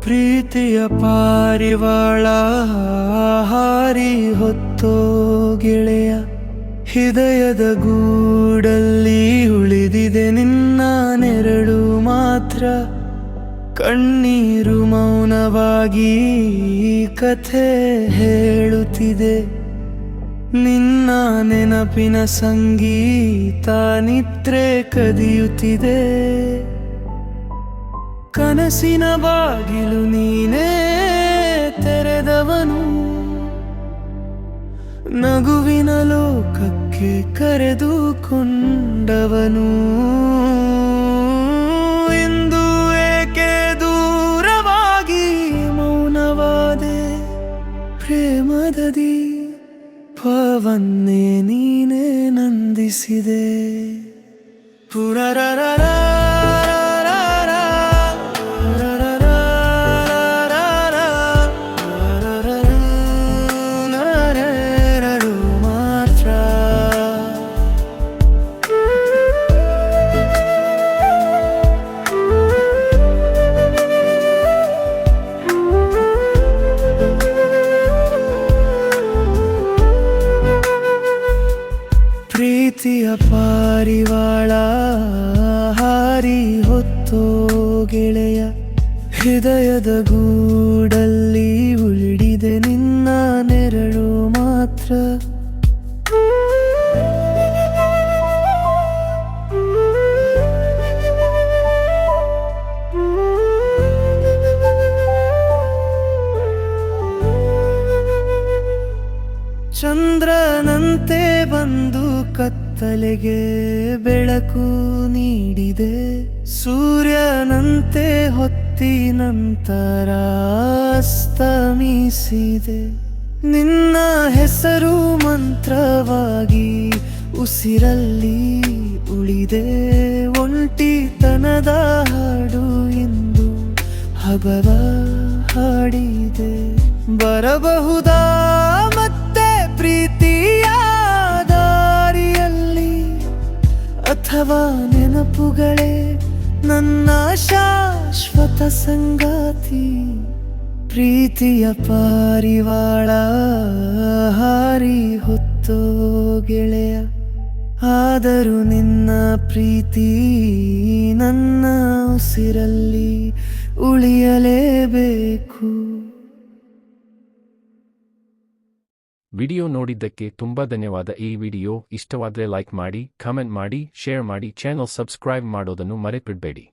ಪ್ರೀತಿಯ ಪಾರಿವಾಳ ಹಾರಿ ಹೊತ್ತೋ ಗೆಳೆಯ, ಹೃದಯದ ಗೂಡಲ್ಲಿ ಉಳಿದಿದೆ ನಿನ್ನ ನೆರಳು ಮಾತ್ರ. ಕಣ್ಣೀರು ಮೌನವಾಗಿ ಕಥೆ ಹೇಳುತ್ತಿದೆ, ನಿನ್ನ ನೆನಪಿನ ಸಂಗೀತ ನಿದ್ರೆ ಕದಿಯುತ್ತಿದೆ. ಕನಸಿನ ಬಾಗಿಲು ನೀನೇ ತೆರೆದವನು, ನಗುವಿನ ಲೋಕಕ್ಕೆ ಕರೆದುಕೊಂಡವನು. ಇಂದು ಏಕೆ ದೂರವಾಗಿ ಮೌನವಾದೆ, ಪ್ರೇಮದ ದೀಪವನ್ನೇ ನೀನೇ ನಂದಿಸಿದೆ. ಪುರರರ ಪ್ರೀತಿಯ ಪಾರಿವಾಳ ಹಾರಿ ಹೊತ್ತೋ ಗೆಳೆಯ, ಹೃದಯದ ಗೂಡಲ್ಲಿ ಉಳಿದಿದೆ ನಿನ್ನ ನೆರಳು ಮಾತ್ರ. ಚಂದ್ರನಂತೆ ಬಂದು ಕತ್ತಲೆಗೆ ಬೆಳಕು ನೀಡಿದೆ, ಸೂರ್ಯನಂತೆ ಹೊತ್ತಿ ನಂತರ ಅಸ್ತಮಿಸಿದೆ. ನಿನ್ನ ಹೆಸರು ಮಂತ್ರವಾಗಿ ಉಸಿರಲ್ಲಿ ಉಳಿದೆ, ಒಂಟಿತನದ ಹಾಡು ಎಂದು ಹಬವ ಹಾಡಿದೆ. ಬರಬಹುದಾ ಮತ್ತೆ ಪ್ರೀತಿಯ ದಾರಿಯಲ್ಲಿ, ಅಥವಾ ನೆನಪುಗಳೇ ನನ್ನ ಶಾಶ್ವತ ಸಂಗಾತಿ. ಪ್ರೀತಿಯ ಪಾರಿವಾಳ ಹಾರಿ ಹೊತ್ತೋ ಗೆಳೆಯ, ಆದರೂ ನಿನ್ನ ಪ್ರೀತಿ ನನ್ನ ಉಸಿರಲ್ಲಿ ಉಳಿಯಲೇಬೇಕು. ವಿಡಿಯೋ ನೋಡಿದ್ದಕ್ಕೆ ತುಂಬಾ ಧನ್ಯವಾದ. ಈ ವಿಡಿಯೋ ಇಷ್ಟವಾದರೆ ಲೈಕ್ ಮಾಡಿ, ಕಮೆಂಟ್ ಮಾಡಿ, ಶೇರ್ ಮಾಡಿ, ಚಾನೆಲ್ ಸಬ್ಸ್ಕ್ರೈಬ್ ಮಾಡೋದನ್ನು ಮರೆತುಬಿಡಬೇಡಿ.